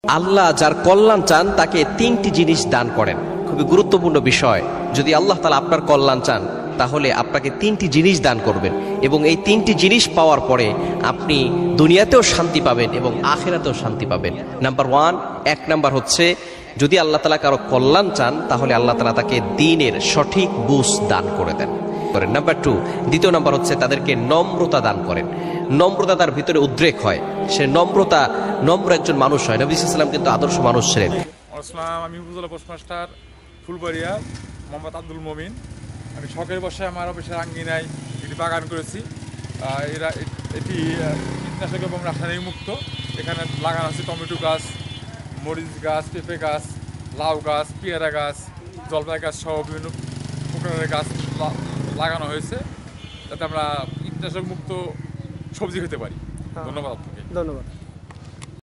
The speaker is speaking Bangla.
আল্লাহ যার কল্যাণ চান তাকে তিনটি জিনিস দান করেন। খুবই গুরুত্বপূর্ণ বিষয়। যদি আল্লাহ তাআলা আপনার কল্যাণ চান তাহলে আপনাকে তিনটি জিনিস দান করবেন, এবং এই তিনটি জিনিস পাওয়ার পরে আপনি দুনিয়াতেও শান্তি পাবেন এবং আখিরাতেও শান্তি পাবেন। নাম্বার ওয়ান, এক নাম্বার হচ্ছে, যদি আল্লাহ তাআলা কারো কল্যাণ চান তাহলে আল্লাহ তাআলা তাকে দ্বীনের সঠিক বুঝ দান করে দেন। নাম্বার টু, দ্বিতীয় নাম্বার হচ্ছে তাদেরকে নম্রতা দান করেন। নম্রতা তার ভিতরে উদ্রেক হয়, সে নম্র একজন মানুষ হয়। নবী সাল্লাল্লাহু আলাইহি ওয়াসাল্লাম কিন্তু আদর্শ মানুষ ছিলেন। আসসালাম, আমি উপজেলা পোস্টমাস্টার ফুলবাড়িয়া মোহাম্মদ আব্দুল মমিন। আমি শখের বসে আমার অফিসের আঙ্গিনায় একটি বাগান করেছি। এটি কীটনাশক এবং রাসায়নিক মুক্ত। এখানে লাগানো আছে টমেটো গাছ, মরিচ গাছ, পেঁপে গাছ, লাউ গাছ, পেয়ারা গাছ, জলপাই গাছ সহ বিভিন্ন প্রকারের গাছ লাগানো হয়েছে, যাতে আমরা কীটনাশক মুক্ত সবজি খেতে পারি। ধন্যবাদ আপনাকে। ধন্যবাদ।